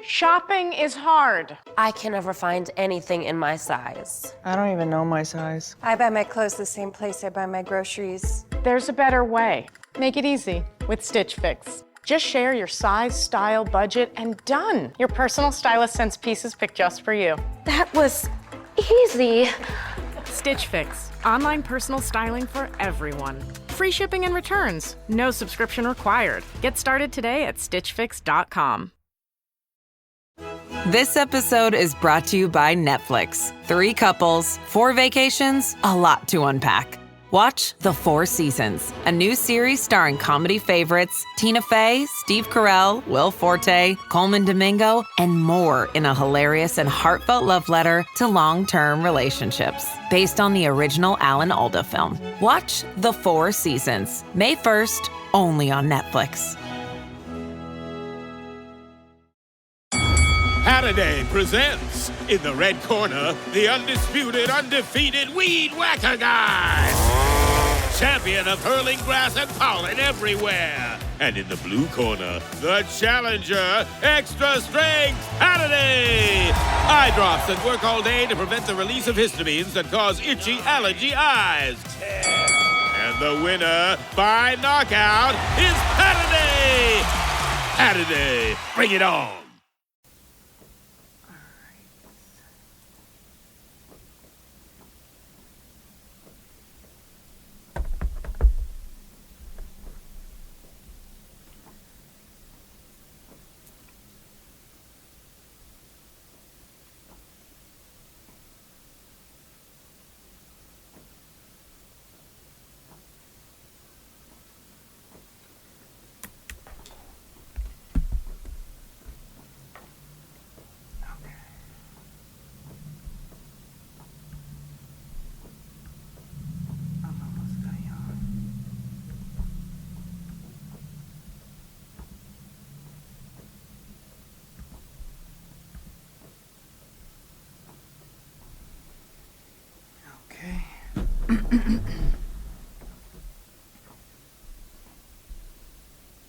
Shopping is hard. I can never find anything in my size. I don't even know my size. I buy my clothes the same place I buy my groceries. There's a better way. Make it easy with Stitch Fix. Just share your size, style, budget, and done. Your personal stylist sends pieces picked just for you. That was easy. Stitch Fix. Online personal styling for everyone. Free shipping and returns. No subscription required. Get started today at stitchfix.com. This episode is brought to you by Netflix. 3 couples, 4 vacations, a lot to unpack. Watch The 4 Seasons, a new series starring comedy favorites Tina Fey, Steve Carell, Will Forte, Coleman Domingo, and more in a hilarious and heartfelt love letter to long-term relationships. Based on the original Alan Alda film. Watch The 4 Seasons, May 1st, only on Netflix. Halliday presents, in the red corner, the undisputed, undefeated Weed Whacker Guy. Champion of hurling grass and pollen everywhere. And in the blue corner, the challenger, extra strength Halliday. Eye drops that work all day to prevent the release of histamines that cause itchy allergy eyes. And the winner by knockout is Halliday. Halliday, bring it on.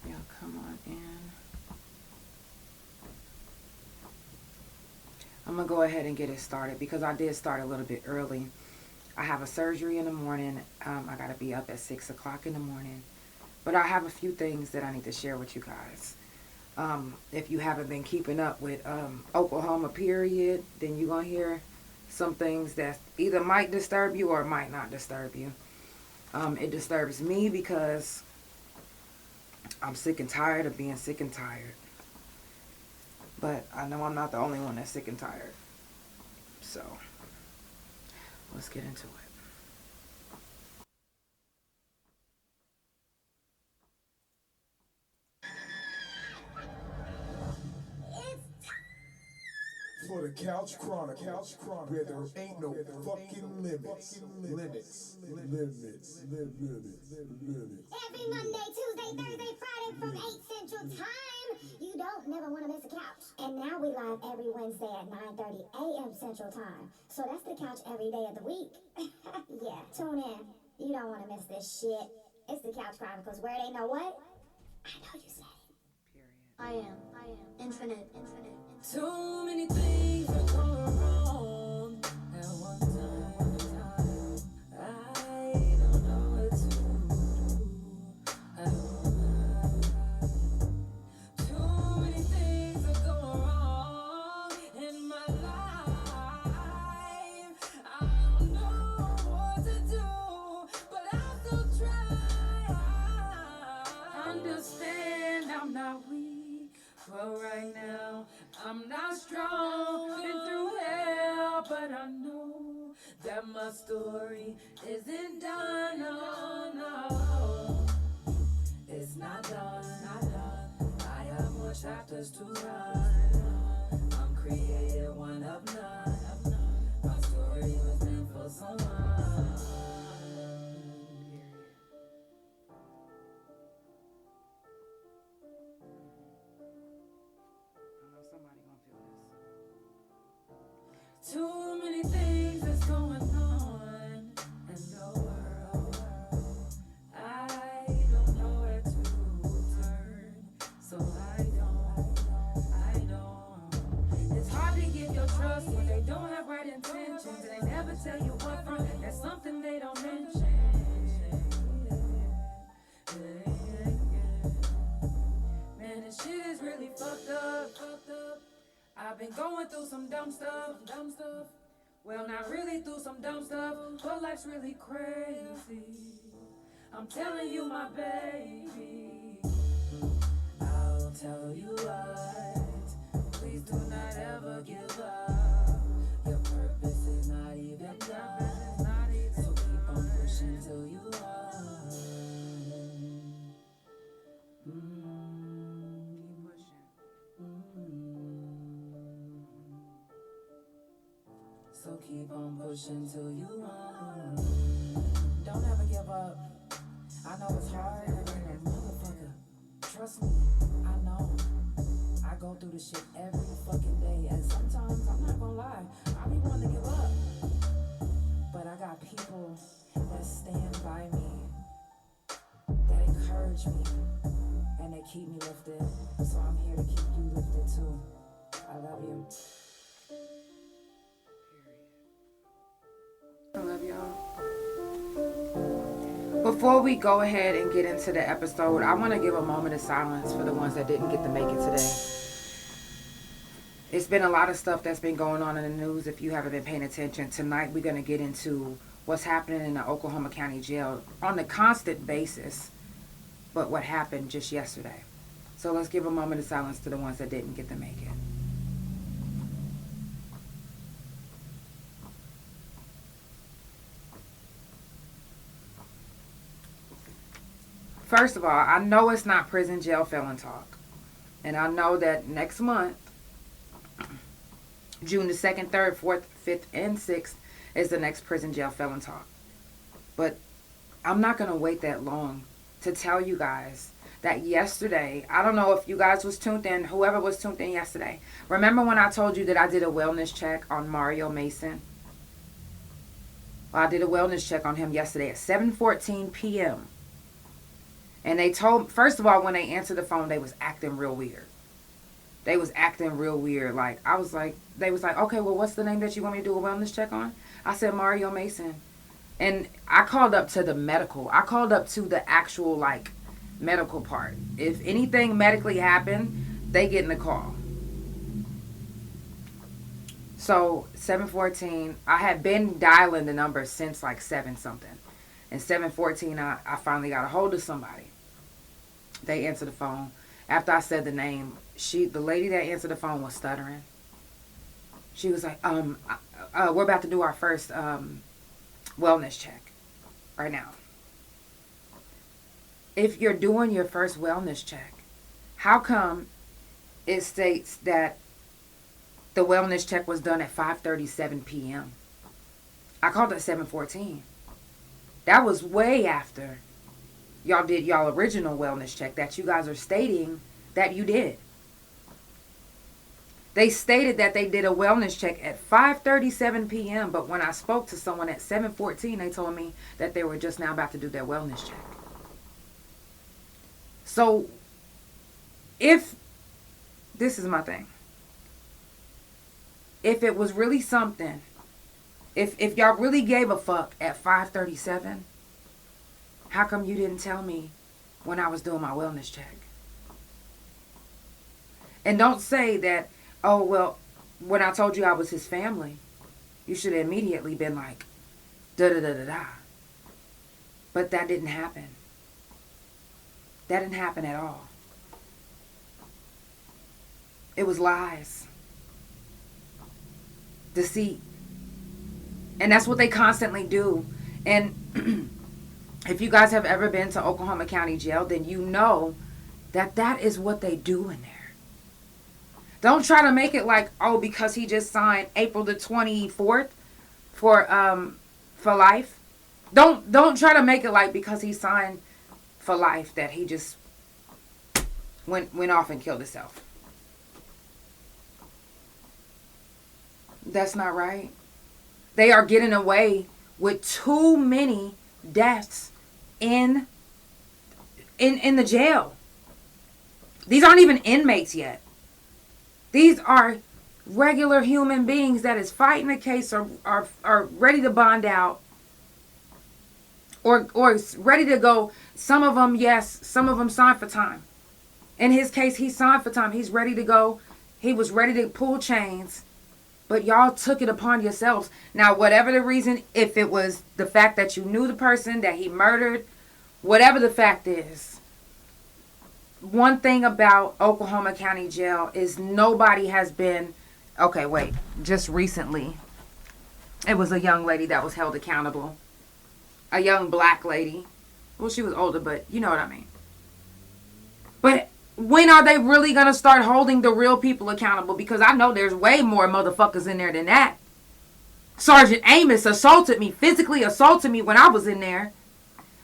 Y'all come on in. I'm gonna go ahead and get it started because I did start a little bit early. I have a surgery in the morning. I gotta be up at 6 o'clock in the morning. But I have a few things that I need to share with you guys. If you haven't been keeping up with Oklahoma period, then you're gonna hear some things that either might disturb you or might not disturb you. It disturbs me because I'm sick and tired of being sick and tired. But I know I'm not the only one that's sick and tired. So, let's get into it. For the Couch Chronicles, where there ain't no fucking limits. Every Monday, Tuesday, Thursday, Friday from 8 Central Time. You don't never want to miss a couch. And now we live every Wednesday at 9:30 a.m. Central Time. So that's the couch every day of the week. Yeah, tune in. You don't want to miss this shit. It's the Couch Chronicles, where they know what? I know you said it. Period. I am. Infinite. Too many things are going wrong at one time. I don't know what to do. Too many things are going wrong in my life. I don't know what to do, but I'll still try. Understand I'm not weak, but right now I'm not strong, been through hell, but I know that my story isn't done, no. It's not done. I have more chapters to run. I'm created one of none. My story was meant for someone. Too many things that's going on in the world. I don't know where to turn, so I don't. trust, but they don't have right intentions. They never tell you what from. That's something they don't mention. Man, this shit is really fucked up. I've been going through some dumb stuff. Well, not really through some dumb stuff, but life's really crazy. I'm telling you, my baby, I'll tell you what. Please do not ever give up. Your purpose is not even done. So keep on pushing till you are. Keep pushing. So keep on pushing till you are. Don't ever give up. I know it's hard, motherfucker. Trust me, I know. I go through this shit every fucking day, and sometimes, I'm not gonna lie, I be wanting to give up. But I got people that stand by me, that encourage me, and they keep me lifted. So I'm here to keep you lifted too. I love you. I love y'all. Before we go ahead and get into the episode, I want to give a moment of silence for the ones that didn't get to make it today. It's been a lot of stuff that's been going on in the news if you haven't been paying attention. Tonight we're going to get into what's happening in the Oklahoma County Jail on a constant basis, but what happened just yesterday. So let's give a moment of silence to the ones that didn't get to make it. First of all, I know it's not prison jail felon talk. And I know that next month, June the 2nd, 3rd, 4th, 5th, and 6th is the next prison jail felon talk. But I'm not going to wait that long to tell you guys that yesterday, I don't know if you guys was tuned in, whoever was tuned in yesterday. Remember when I told you that I did a wellness check on Mario Mason? Well, I did a wellness check on him yesterday at 7:14 p.m. And they told, first of all, when they answered the phone, they was acting real weird. They was acting real weird. Like, I was like, they was like, okay, well, what's the name that you want me to do a wellness check on? I said, Mario Mason. And I called up to the medical. I called up to the actual, like, medical part. If anything medically happened, they get in the call. So, 7:14, I had been dialing the number since, like, 7-something. And 7:14, I finally got a hold of somebody. They answered the phone. After I said the name, the lady that answered the phone was stuttering. She was like, we're about to do our first wellness check right now. If you're doing your first wellness check, how come it states that the wellness check was done at 5:37 p.m.? I called at 7:14. That was way after y'all did y'all original wellness check that you guys are stating that you did. They stated that they did a wellness check at 5:37 p.m. But when I spoke to someone at 7:14, they told me that they were just now about to do their wellness check. So, if, this is my thing. If it was really something, if y'all really gave a fuck at 5:37, how come you didn't tell me when I was doing my wellness check? And don't say that, oh, well, when I told you I was his family, you should have immediately been like, da-da-da-da-da. But that didn't happen. That didn't happen at all. It was lies. Deceit. And that's what they constantly do. And if you guys have ever been to Oklahoma County Jail, then you know that that is what they do in there. Don't try to make it like, oh, because he just signed April the 24th for life. Don't try to make it like because he signed for life that he just went off and killed himself. That's not right. They are getting away with too many deaths in the jail. These aren't even inmates yet. These are regular human beings that is fighting a case are ready to bond out or ready to go. Some of them, yes, some of them signed for time. In his case, he signed for time. He's ready to go. He was ready to pull chains. But y'all took it upon yourselves. Now, whatever the reason, if it was the fact that you knew the person that he murdered, whatever the fact is, one thing about Oklahoma County Jail is nobody has been, okay, wait, just recently, it was a young lady that was held accountable. A young black lady. Well, she was older, but you know what I mean. But when are they really going to start holding the real people accountable? Because I know there's way more motherfuckers in there than that. Sergeant Amos assaulted me, physically assaulted me when I was in there.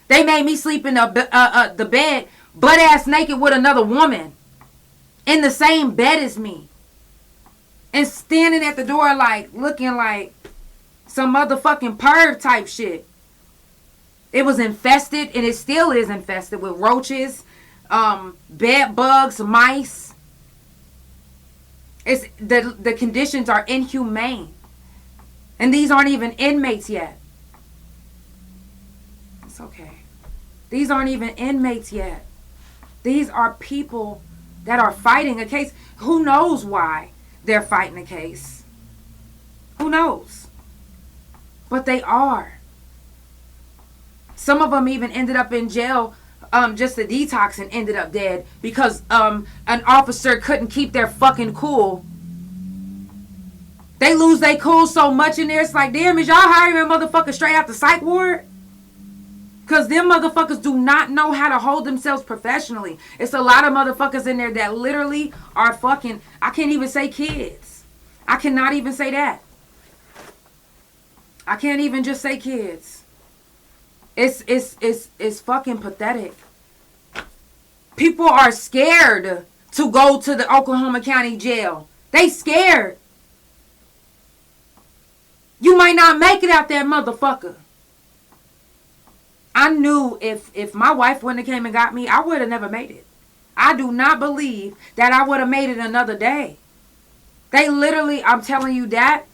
They made me sleep in the bed, butt-ass naked with another woman. In the same bed as me. And standing at the door like, looking like some motherfucking perv type shit. It was infested, and it still is infested with roaches, bed bugs, mice. It's the conditions are inhumane. And these aren't even inmates yet. It's okay. These aren't even inmates yet. These are people that are fighting a case. Who knows why they're fighting a case? Who knows? But they are. Some of them even ended up in jail just to detox and ended up dead because an officer couldn't keep their fucking cool. They lose their cool so much in there. It's like, damn, is y'all hiring a motherfucker straight out the psych ward? Because them motherfuckers do not know how to hold themselves professionally. It's a lot of motherfuckers in there that literally are fucking, I can't even say kids. I cannot even say that. I can't even just say kids. It's fucking pathetic. People are scared to go to the Oklahoma County Jail. They scared. You might not make it out there, motherfucker. I knew if my wife wouldn't have came and got me, I would have never made it. I do not believe that I would have made it another day. They literally, I'm telling you that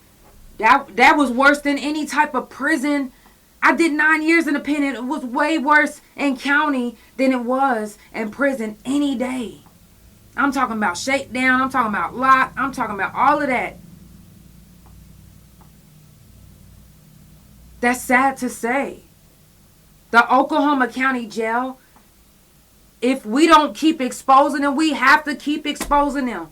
was worse than any type of prison. I did 9 years in the pen, and it was way worse in county than it was in prison any day. I'm talking about shakedown. I'm talking about lock. I'm talking about all of that. That's sad to say. The Oklahoma County Jail, if we don't keep exposing them, we have to keep exposing them.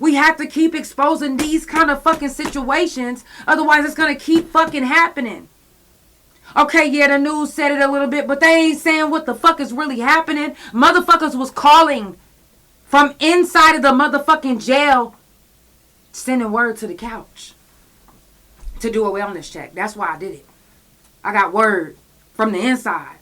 We have to keep exposing these kind of fucking situations. Otherwise, it's going to keep fucking happening. Okay, yeah, the news said it a little bit, but they ain't saying what the fuck is really happening. Motherfuckers was calling from inside of the motherfucking jail, sending word to the couch to do a wellness check. That's why I did it. I got word from the inside.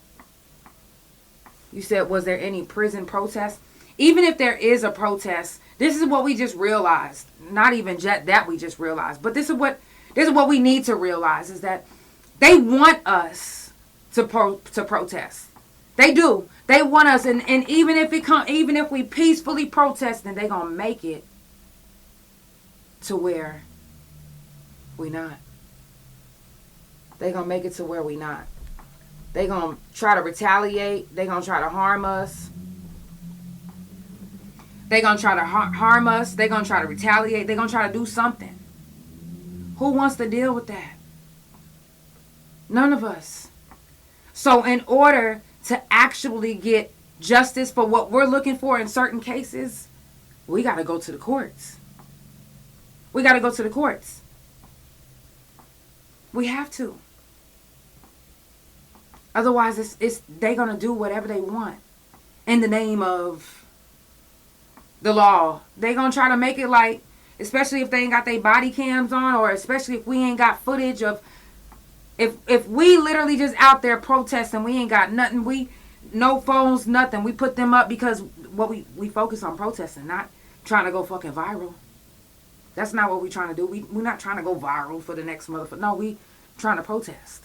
You said, was there any prison protest? Even if there is a protest, this is what we just realized. Not even that we just realized, but this is what we need to realize is that they want us to protest. They do. They want us, and even if we peacefully protest, then they gonna make it to where we not. They gonna make it to where we not. They gonna try to retaliate. They gonna try to harm us. They gonna try to harm us. They gonna try to retaliate. They gonna try to do something. Who wants to deal with that? None of us. So in order to actually get justice for what we're looking for in certain cases, we got to go to the courts. We got to go to the courts. We have to. Otherwise, they're going to do whatever they want in the name of the law. They're going to try to make it like, especially if they ain't got their body cams on, or especially if we ain't got footage of, if we literally just out there protesting, we ain't got nothing, no phones, nothing. We put them up because we focus on protesting, not trying to go fucking viral. That's not what we trying to do. We're not trying to go viral for the next motherfucker. No, we trying to protest.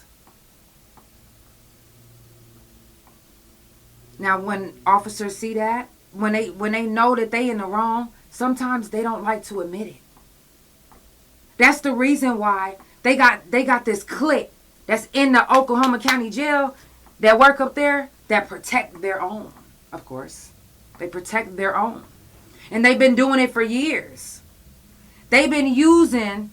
Now, when officers see that, when they know that they in the wrong, sometimes they don't like to admit it. That's the reason why they got this clique that's in the Oklahoma County Jail that work up there that protect their own, of course. They protect their own. And they've been doing it for years. They've been using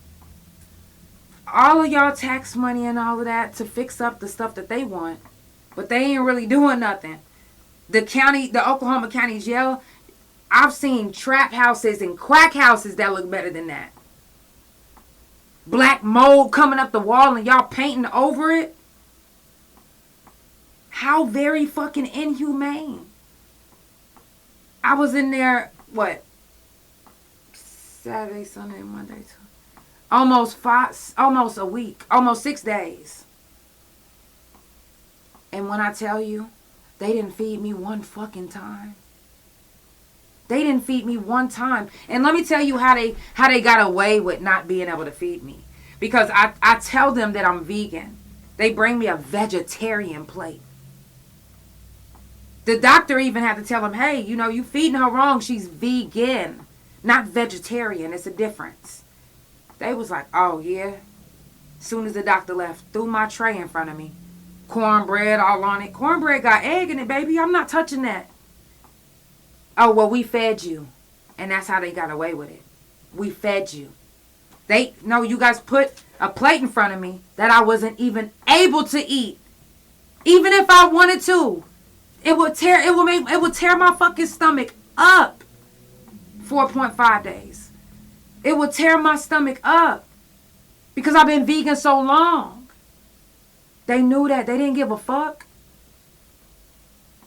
all of y'all tax money and all of that to fix up the stuff that they want. But they ain't really doing nothing. The Oklahoma County Jail, I've seen trap houses and crack houses that look better than that. Black mold coming up the wall and y'all painting over it. How very fucking inhumane. I was in there, Saturday, Sunday, Monday, almost a week, almost 6 days. And when I tell you, they didn't feed me one fucking time. They didn't feed me one time. And let me tell you how they got away with not being able to feed me. Because I tell them that I'm vegan. They bring me a vegetarian plate. The doctor even had to tell him, hey, you feeding her wrong. She's vegan, not vegetarian. It's a difference. They was like, oh, yeah. As soon as the doctor left, threw my tray in front of me. Cornbread all on it. Cornbread got egg in it, baby. I'm not touching that. Oh, well, we fed you. And that's how they got away with it. We fed you. You guys put a plate in front of me that I wasn't even able to eat. Even if I wanted to. It would tear my fucking stomach up. 4.5 days. It would tear my stomach up. Because I've been vegan so long. They knew that. They didn't give a fuck.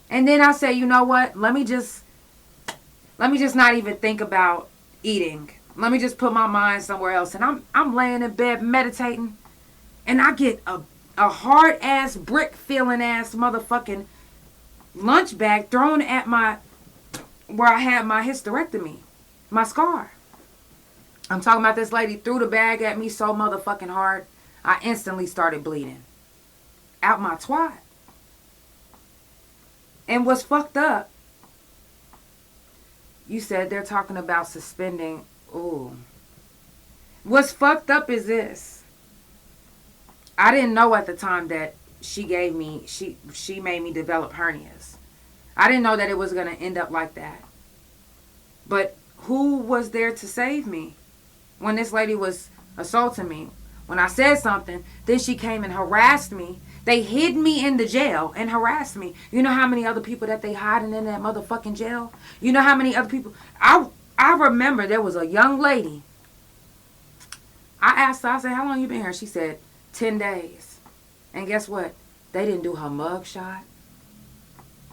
And then I said, you know what? Let me just not even think about eating. Let me just put my mind somewhere else. And I'm laying in bed meditating. And I get a hard ass brick feeling ass motherfucking lunch bag thrown at where I had my hysterectomy. My scar. I'm talking about this lady threw the bag at me so motherfucking hard. I instantly started bleeding. Out my twat. And what's fucked up, you said they're talking about suspending. Ooh. What's fucked up is this. I didn't know at the time that she made me develop hernias. I didn't know that it was going to end up like that. But who was there to save me when this lady was assaulting me? When I said something, then she came and harassed me. They hid me in the jail and harassed me. You know how many other people that they hiding in that motherfucking jail? You know how many other people? I remember there was a young lady. I asked her, I said, how long you been here? She said, 10 days. And guess what? They didn't do her mug shot.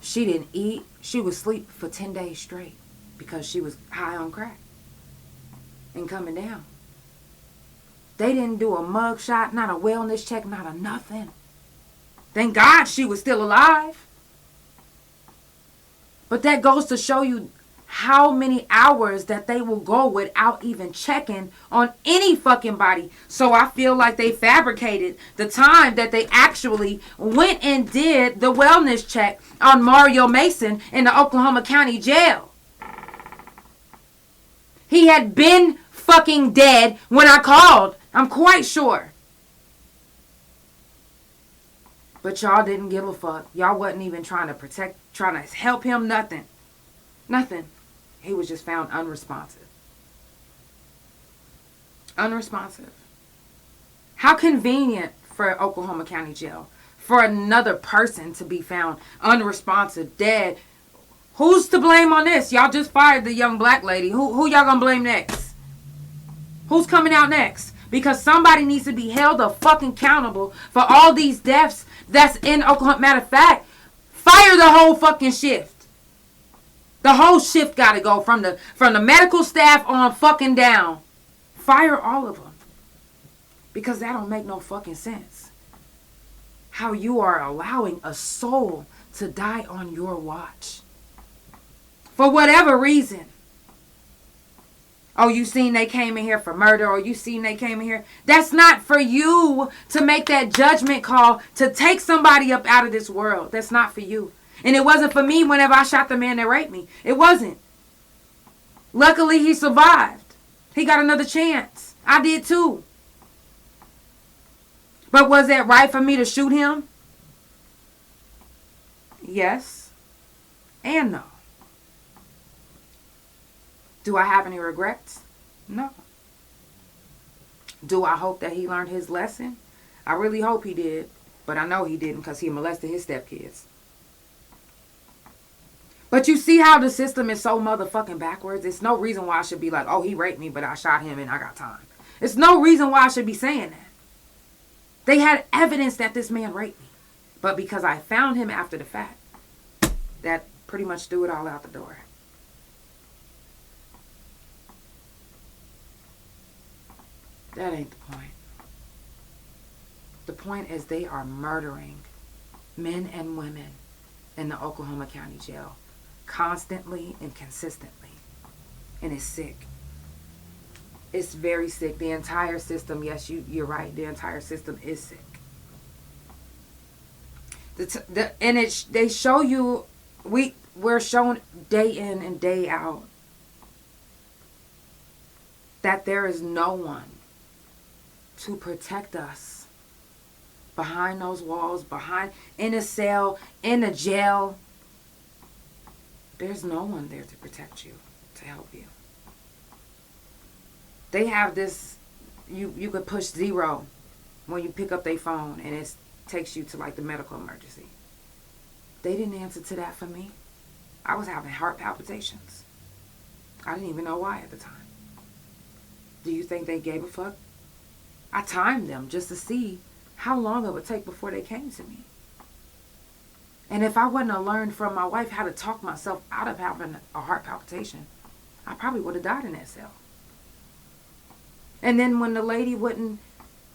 She didn't eat. She was asleep for 10 days straight because she was high on crack and coming down. They didn't do a mug shot, not a wellness check, not a nothing. Thank God she was still alive. But that goes to show you how many hours that they will go without even checking on any fucking body. So I feel like they fabricated the time that they actually went and did the wellness check on Mario Mason in the Oklahoma County Jail. He had been fucking dead when I called. I'm quite sure. But y'all didn't give a fuck. Y'all wasn't even trying to help him, nothing. Nothing. He was just found unresponsive. Unresponsive. How convenient for Oklahoma County Jail for another person to be found unresponsive, dead. Who's to blame on this? Y'all just fired the young black lady. Who y'all gonna blame next? Who's coming out next? Because somebody needs to be held fucking accountable for all these deaths that's in Oklahoma. Matter of fact, fire the whole fucking shift. The whole shift got to go from the medical staff on fucking down. Fire all of them. Because that don't make no fucking sense. How you are allowing a soul to die on your watch. For whatever reason. Oh, you seen they came in here for murder, or you seen they came in here. That's not for you to make that judgment call to take somebody up out of this world. That's not for you. And it wasn't for me whenever I shot the man that raped me. It wasn't. Luckily, he survived. He got another chance. I did too. But was it right for me to shoot him? Yes and no. Do I have any regrets? No. Do I hope that he learned his lesson? I really hope he did. But I know he didn't because he molested his stepkids. But you see how the system is so motherfucking backwards? It's no reason why I should be like, oh, he raped me, but I shot him and I got time. It's no reason why I should be saying that. They had evidence that this man raped me. But because I found him after the fact, that pretty much threw it all out the door. That ain't the point. The point is they are murdering men and women in the Oklahoma County Jail constantly and consistently. And it's sick. It's very sick. The entire system, yes, you're right. The entire system is sick. They show you, we're shown day in and day out that there is no one to protect us behind those walls, in a cell, in a jail. There's no one there to protect you, to help you. They have this, you could push 0 when you pick up their phone and it takes you to like the medical emergency. They didn't answer to that for me. I was having heart palpitations. I didn't even know why at the time. Do you think they gave a fuck? I timed them just to see how long it would take before they came to me. And if I wouldn't have learned from my wife how to talk myself out of having a heart palpitation, I probably would have died in that cell. And then when the lady when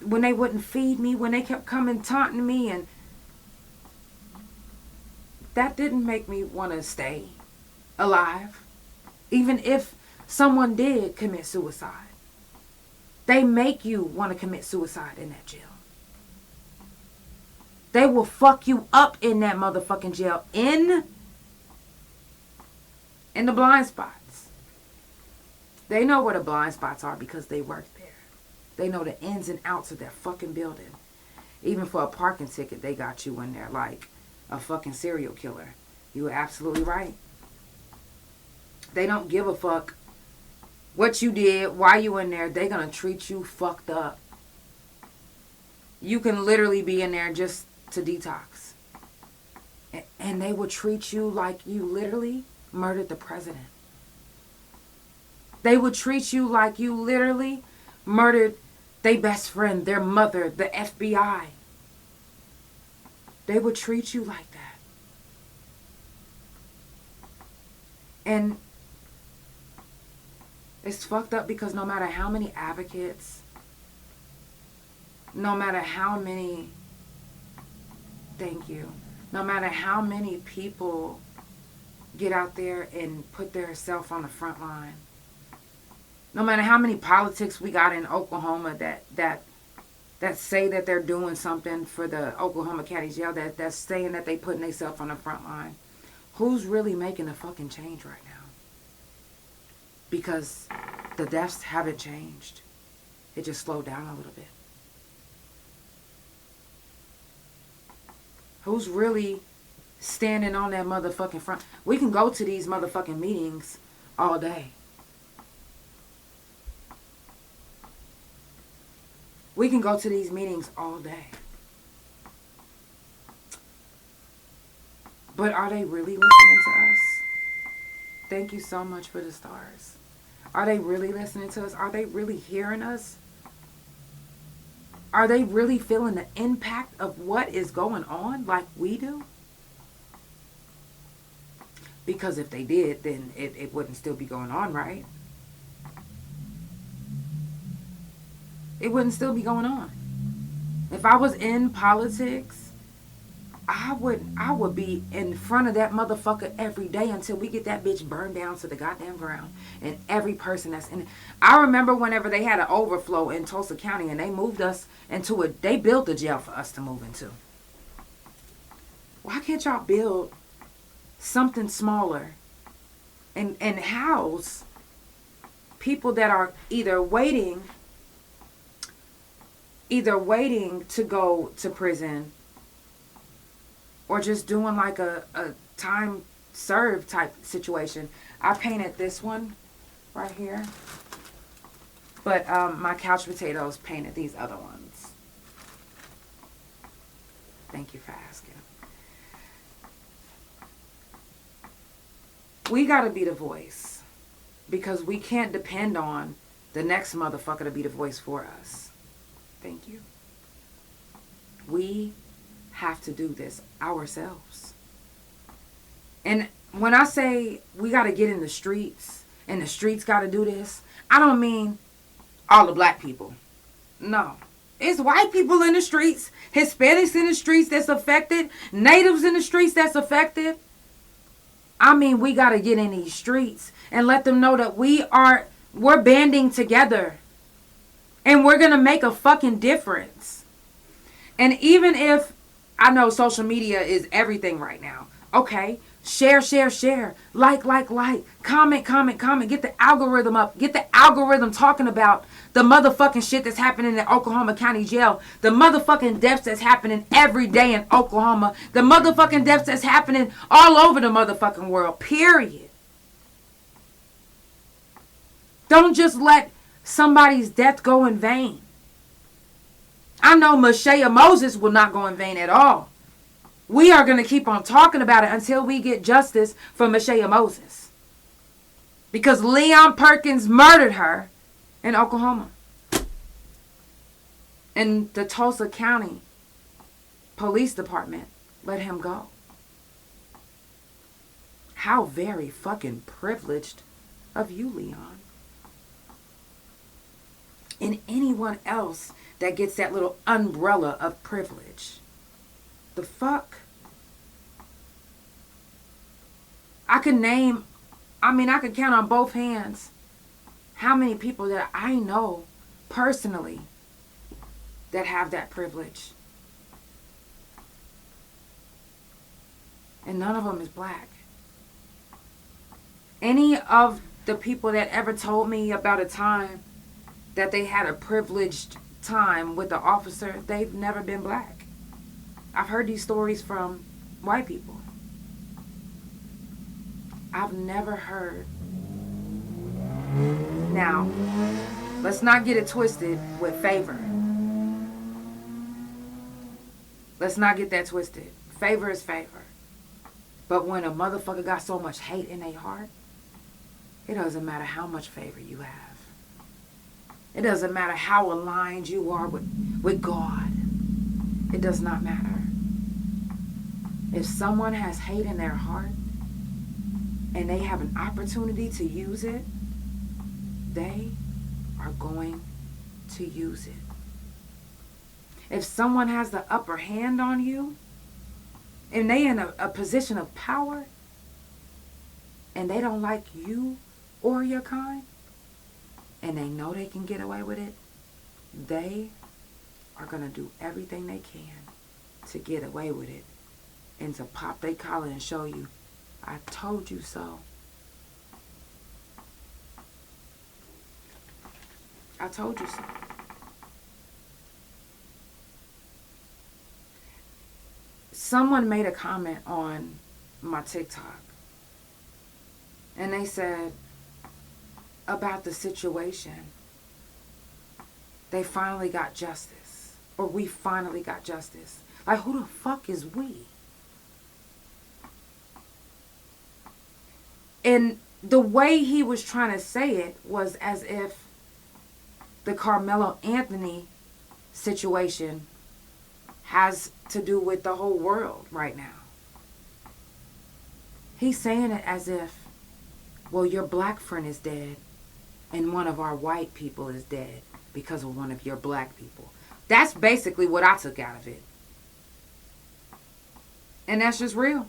they wouldn't feed me, when they kept coming taunting me, and that didn't make me want to stay alive. Even if someone did commit suicide. They make you want to commit suicide in that jail. They will fuck you up in that motherfucking jail. In the blind spots. They know where the blind spots are because they work there. They know the ins and outs of that fucking building. Even for a parking ticket, they got you in there like a fucking serial killer. You were absolutely right. They don't give a fuck what you did, why you in there. They gonna treat you fucked up. You can literally be in there just to detox. And they will treat you like you literally murdered the president. They will treat you like you literally murdered their best friend, their mother, the FBI. They would treat you like that. And it's fucked up because no matter how many advocates, no matter how many, no matter how many people get out there and put their self on the front line, no matter how many politics we got in Oklahoma that say that they're doing something for the Oklahoma County Jail, that's saying that they putting themselves on the front line, who's really making a fucking change right now? Because the deaths haven't changed. It just slowed down a little bit. Who's really standing on that motherfucking front? We can go to these motherfucking meetings all day. We can go to these meetings all day. But are they really listening to us? Thank you so much for the stars. Are they really listening to us? Are they really hearing us? Are they really feeling the impact of what is going on like we do? Because if they did, then it wouldn't still be going on, right? It wouldn't still be going on. If I was in politics, I would be in front of that motherfucker every day until we get that bitch burned down to the goddamn ground. And every person that's in it. I remember whenever they had an overflow in Tulsa County and they moved us into it. They built a jail for us to move into. Why can't y'all build something smaller and house people that are either waiting either waiting to go to prison or just doing like a time served type situation. I painted this one right here. But my couch potatoes painted these other ones. Thank you for asking. We gotta be the voice. Because we can't depend on the next motherfucker to be the voice for us. Thank you. We have to do this ourselves. And when I say we got to get in the streets and the streets got to do this, I don't mean all the black people. No. It's white people in the streets, Hispanics in the streets that's affected, natives in the streets that's affected. I mean, we got to get in these streets and let them know that we're banding together. And we're going to make a fucking difference. And even if, I know social media is everything right now. Okay, share. Like. Comment. Get the algorithm up. Get the algorithm talking about the motherfucking shit that's happening in Oklahoma County Jail. The motherfucking deaths that's happening every day in Oklahoma. The motherfucking deaths that's happening all over the motherfucking world. Period. Don't just let somebody's death go in vain. I know Mashaya Moses will not go in vain at all. We are going to keep on talking about it until we get justice for Mashaya Moses. Because Leon Perkins murdered her in Oklahoma. And the Tulsa County Police Department let him go. How very fucking privileged of you, Leon. And anyone else that gets that little umbrella of privilege. The fuck? I could count on both hands how many people that I know personally that have that privilege. And none of them is black. Any of the people that ever told me about a time that they had a privileged time with the officer, they've never been black. I've heard these stories from white people. I've never heard. Now, let's not get it twisted with favor. Let's not get that twisted. Favor is favor. But when a motherfucker got so much hate in their heart, it doesn't matter how much favor you have. It doesn't matter how aligned you are with God. It does not matter. If someone has hate in their heart and they have an opportunity to use it, they are going to use it. If someone has the upper hand on you and they in a position of power and they don't like you or your kind, and they know they can get away with it, they are going to do everything they can to get away with it and to pop their collar and show you, I told you so. I told you so. Someone made a comment on my TikTok, and they said, about the situation, they finally got justice, or we finally got justice. Like, who the fuck is we? And the way he was trying to say it was as if the Carmelo Anthony situation has to do with the whole world right now. He's saying it as if, well, your black friend is dead and one of our white people is dead because of one of your black people. That's basically what I took out of it. And that's just real.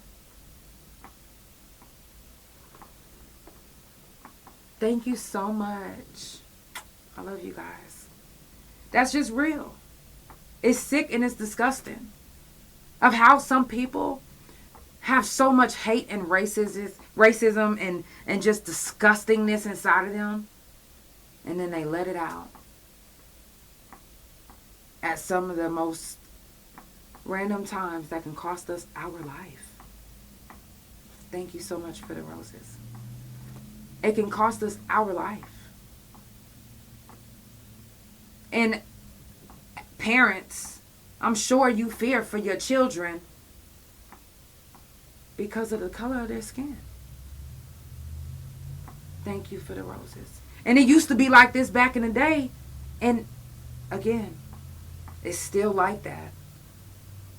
Thank you so much. I love you guys. That's just real. It's sick and it's disgusting of how some people have so much hate and racism and just disgustingness inside of them. And then they let it out. at some of the most random times that can cost us our life. Thank you so much for the roses. It can cost us our life. And parents, I'm sure you fear for your children because of the color of their skin. Thank you for the roses. And it used to be like this back in the day. And again, it's still like that.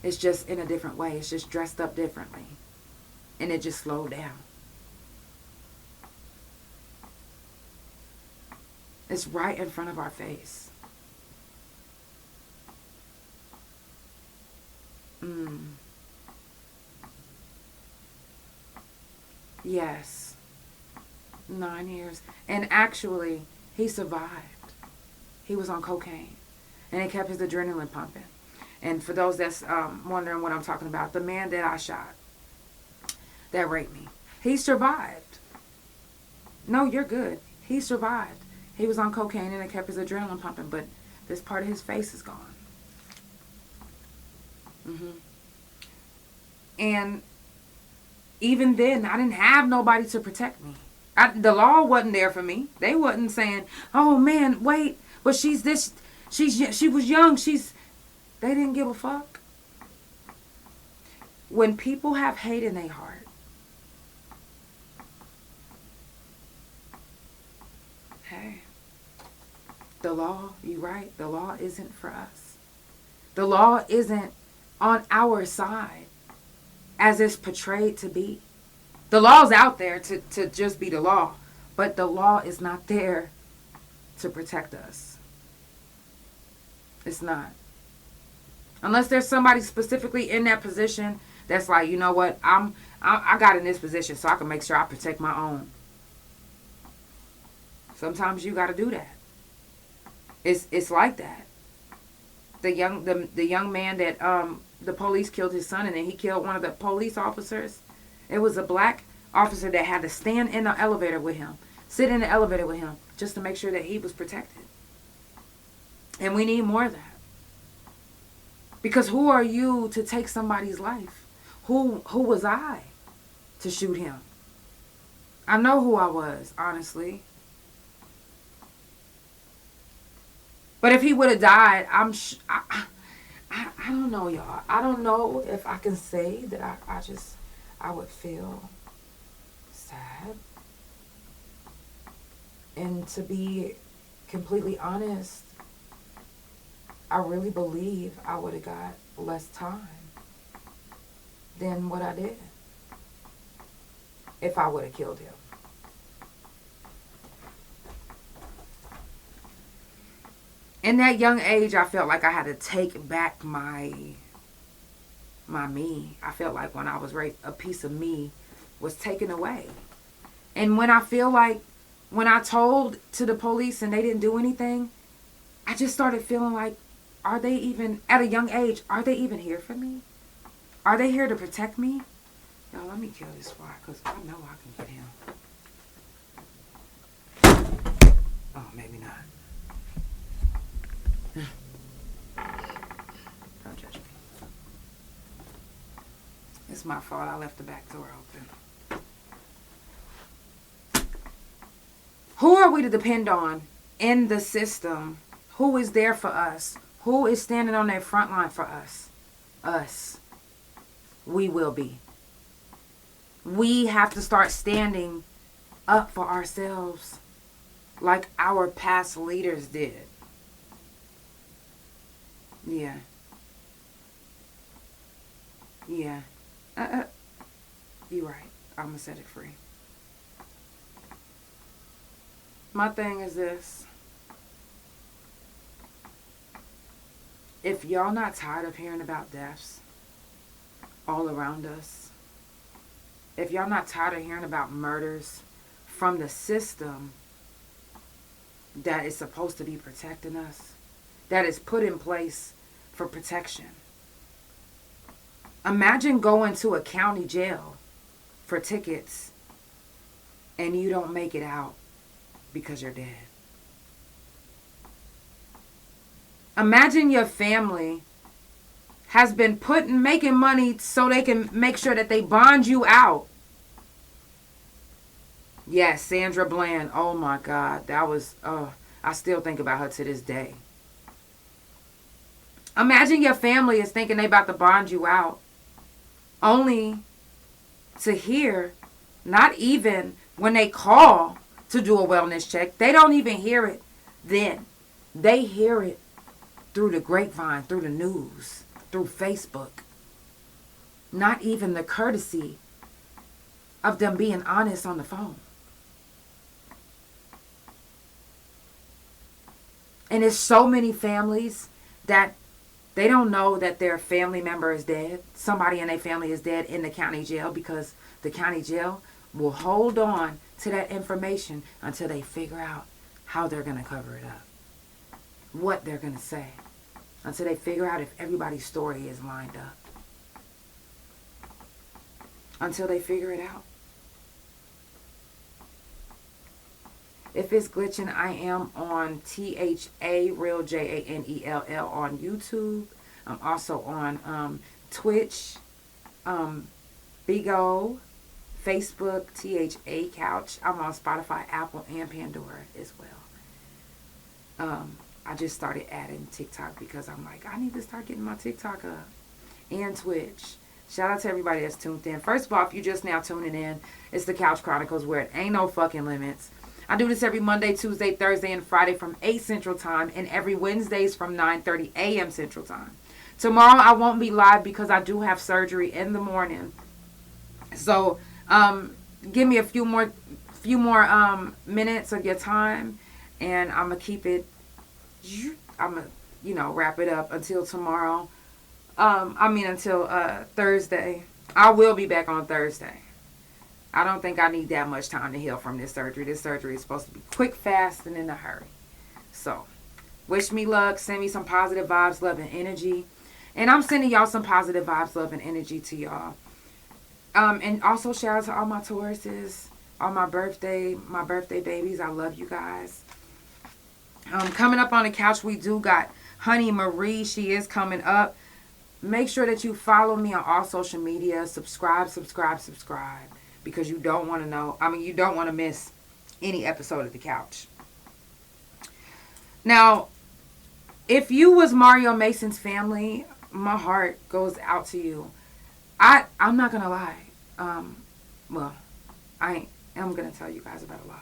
It's just in a different way. It's just dressed up differently. And it just slowed down. It's right in front of our face. Yes. 9 years. And actually, he survived. He was on cocaine. And it kept his adrenaline pumping. And for those that's wondering what I'm talking about, the man that I shot, that raped me, he survived. No, you're good. He survived. He was on cocaine and it kept his adrenaline pumping, but this part of his face is gone. And even then, I didn't have nobody to protect me. The law wasn't there for me. They wasn't saying, oh man, wait, but she was young. They didn't give a fuck. When people have hate in their heart, hey, the law, you're right, the law isn't for us. The law isn't on our side as it's portrayed to be. The law's out there to just be the law, but the law is not there to protect us. It's not. Unless there's somebody specifically in that position that's like, you know what, I got in this position so I can make sure I protect my own. Sometimes you got to do that. It's like that. The young man that the police killed his son, and then he killed one of the police officers. It was a black officer that had to stand in the elevator with him, sit in the elevator with him, just to make sure that he was protected. And we need more of that. Because who are you to take somebody's life? Who was I to shoot him? I know who I was, honestly. But if he would have died, I don't know, y'all. I don't know if I can say that I would feel sad. And to be completely honest, I really believe I would have got less time than what I did if I would have killed him. In that young age, I felt like I had to take back my me. I felt like when I was raped, a piece of me was taken away. And when I feel like, when I told to the police and they didn't do anything, I just started feeling like, are they even, at a young age, are they even here for me? Are they here to protect me? Y'all, let me kill this fly, because I know I can get him. Oh, maybe not. Don't judge me. It's my fault. I left the back door open. Who are we to depend on in the system? Who is there for us? Who is standing on that front line for us? Us. We will be. We have to start standing up for ourselves like our past leaders did. Yeah. Yeah. You're right. I'm going to set it free. My thing is this. If y'all not tired of hearing about deaths all around us, if y'all not tired of hearing about murders from the system that is supposed to be protecting us, that is put in place for protection. Imagine going to a county jail for tickets and you don't make it out because you're dead. Imagine your family has been making money so they can make sure that they bond you out. Yes, Sandra Bland. Oh my God. That was, I still think about her to this day. Imagine your family is thinking they about to bond you out. Only to hear, not even when they call to do a wellness check, they don't even hear it then. They hear it through the grapevine, through the news, through Facebook. Not even the courtesy of them being honest on the phone. And there's so many families that they don't know that their family member is dead. Somebody in their family is dead in the county jail because the county jail will hold on to that information until they figure out how they're going to cover it up. What they're going to say. Until they figure out if everybody's story is lined up. Until they figure it out. If it's glitching, I am on THA, Real JANELL on YouTube. I'm also on Twitch, Bigo, Facebook, THA Couch. I'm on Spotify, Apple, and Pandora as well. I just started adding TikTok because I'm like, I need to start getting my TikTok up. And Twitch. Shout out to everybody that's tuned in. First of all, if you're just now tuning in, it's the Couch Chronicles where it ain't no fucking limits. I do this every Monday, Tuesday, Thursday, and Friday from 8 Central Time, and every Wednesdays from 9:30 a.m. Central Time. Tomorrow I won't be live because I do have surgery in the morning. So give me a few more minutes of your time, and I'm gonna keep it. I'm gonna wrap it up until tomorrow. Until Thursday. I will be back on Thursday. I don't think I need that much time to heal from this surgery. This surgery is supposed to be quick, fast, and in a hurry. So, wish me luck. Send me some positive vibes, love, and energy. And I'm sending y'all some positive vibes, love, and energy to y'all. And also shout out to all my Tauruses, all my birthday babies. I love you guys. Coming up on the couch, we do got Honey Marie. She is coming up. Make sure that you follow me on all social media. Subscribe. Because you don't want to you don't want to miss any episode of The Couch. Now, if you was Mario Mason's family, my heart goes out to you. I'm not going to lie. I am going to tell you guys about a lie.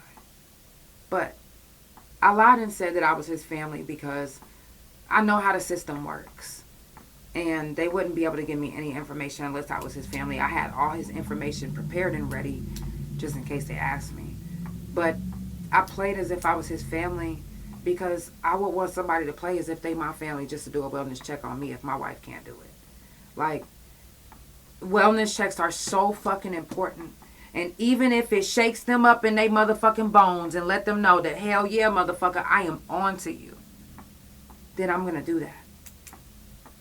But I lied and said that I was his family because I know how the system works. And they wouldn't be able to give me any information unless I was his family. I had all his information prepared and ready just in case they asked me. But I played as if I was his family because I would want somebody to play as if they my family just to do a wellness check on me if my wife can't do it. Like, wellness checks are so fucking important. And even if it shakes them up in their motherfucking bones and let them know that, hell yeah, motherfucker, I am on to you, then I'm going to do that.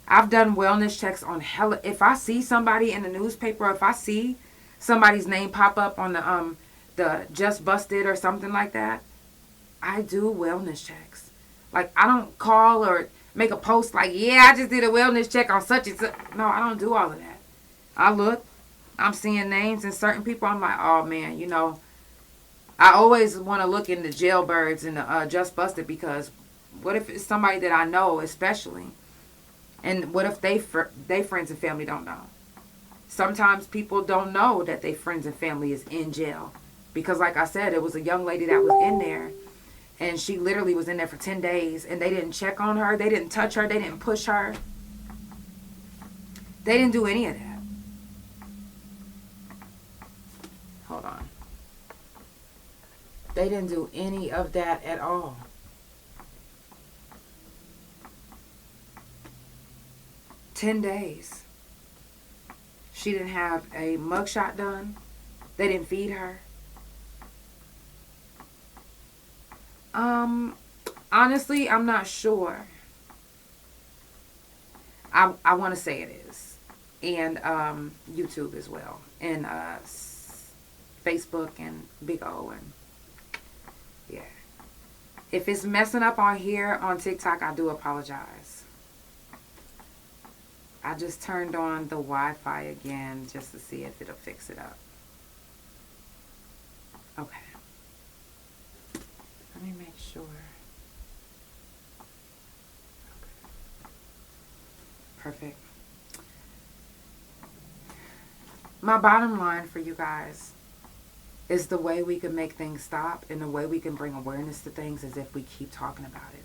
I've done wellness checks on hella. If I see somebody in the newspaper, if I see somebody's name pop up on the Just Busted or something like that, I do wellness checks. Like, I don't call or make a post like, yeah, I just did a wellness check on such and such. No, I don't do all of that. I look, I'm seeing names and certain people. I'm like, oh man, I always want to look into Jailbirds and the Just Busted because what if it's somebody that I know, especially. And what if they friends and family don't know? Sometimes people don't know that their friends and family is in jail. Because like I said, it was a young lady that was in there. And she literally was in there for 10 days. And they didn't check on her. They didn't touch her. They didn't push her. They didn't do any of that. Hold on. They didn't do any of that at all. $10 days. She didn't have a mugshot done. They didn't feed her. Honestly, I'm not sure. I want to say it is. And YouTube as well. And Facebook and Big O. And yeah. If it's messing up on here on TikTok, I do apologize. I just turned on the Wi-Fi again just to see if it'll fix it up. Okay. Let me make sure. Okay. Perfect. My bottom line for you guys is the way we can make things stop and the way we can bring awareness to things is if we keep talking about it.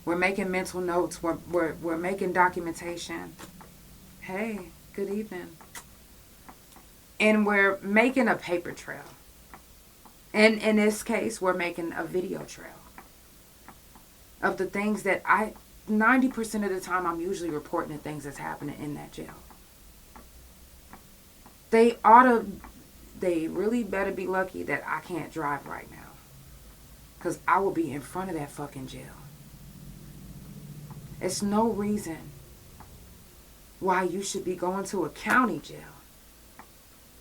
We're making mental notes. We're making documentation. Hey, good evening. And we're making a paper trail. And in this case, we're making a video trail of the things that 90% of the time, I'm usually reporting the things that's happening in that jail. They really better be lucky that I can't drive right now. Because I will be in front of that fucking jail. It's no reason why you should be going to a county jail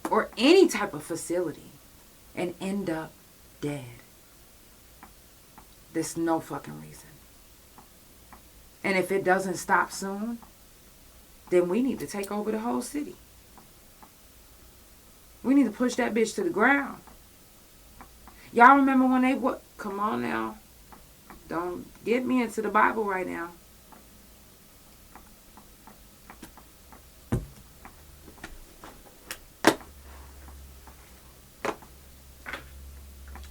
or any type of facility and end up dead. There's no fucking reason. And if it doesn't stop soon, then we need to take over the whole city. We need to push that bitch to the ground. Y'all remember when they what? Come on now. Don't get me into the Bible right now.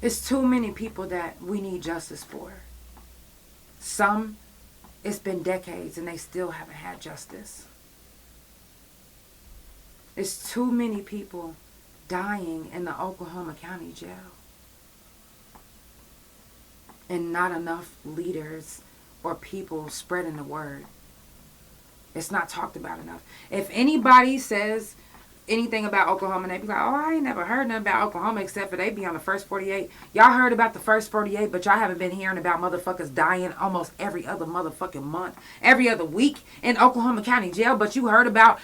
It's too many people that we need justice for. Some, it's been decades and they still haven't had justice. It's too many people dying in the Oklahoma County Jail. And not enough leaders or people spreading the word. It's not talked about enough. If anybody says anything about Oklahoma, and they be like, oh, I ain't never heard nothing about Oklahoma except for they be on the first 48. Y'all heard about the first 48, but y'all haven't been hearing about motherfuckers dying almost every other motherfucking month, every other week in Oklahoma County Jail, but you heard about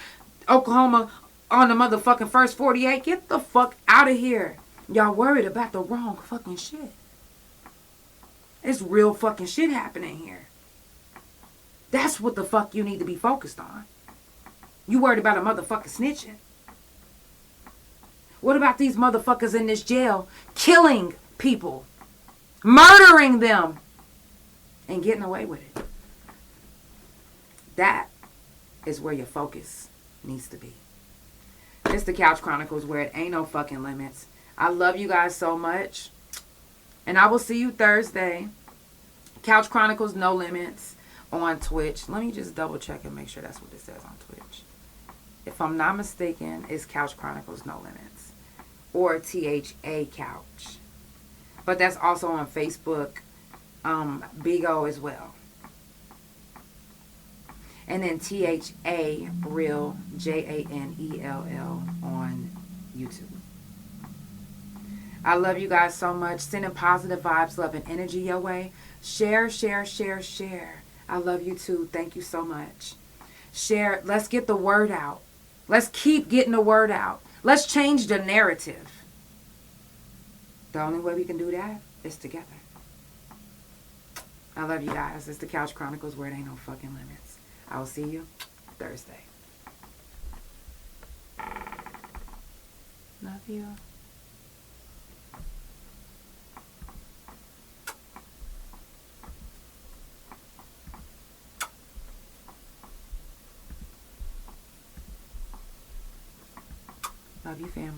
Oklahoma on the motherfucking first 48. Get the fuck out of here. Y'all worried about the wrong fucking shit. It's real fucking shit happening here. That's what the fuck you need to be focused on. You worried about a motherfucker snitching. What about these motherfuckers in this jail killing people, murdering them, and getting away with it? That is where your focus needs to be. It's the Couch Chronicles, where it ain't no fucking limits. I love you guys so much. And I will see you Thursday. Couch Chronicles No Limits on Twitch. Let me just double check and make sure that's what it says on Twitch. If I'm not mistaken, it's Couch Chronicles No Limits. Or THA Couch. But that's also on Facebook, Bigo as well. And then THA Real, JANELL on YouTube. I love you guys so much. Sending positive vibes, love, and energy your way. Share, share, share, share. I love you too. Thank you so much. Share. Let's get the word out. Let's keep getting the word out. Let's change the narrative. The only way we can do that is together. I love you guys. It's the Couch Chronicles, where it ain't no fucking limits. I will see you Thursday. Love you. Love you, family.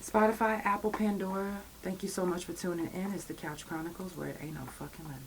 Spotify, Apple, Pandora. Thank you so much for tuning in. It's the Couch Chronicles, where it ain't no fucking limit.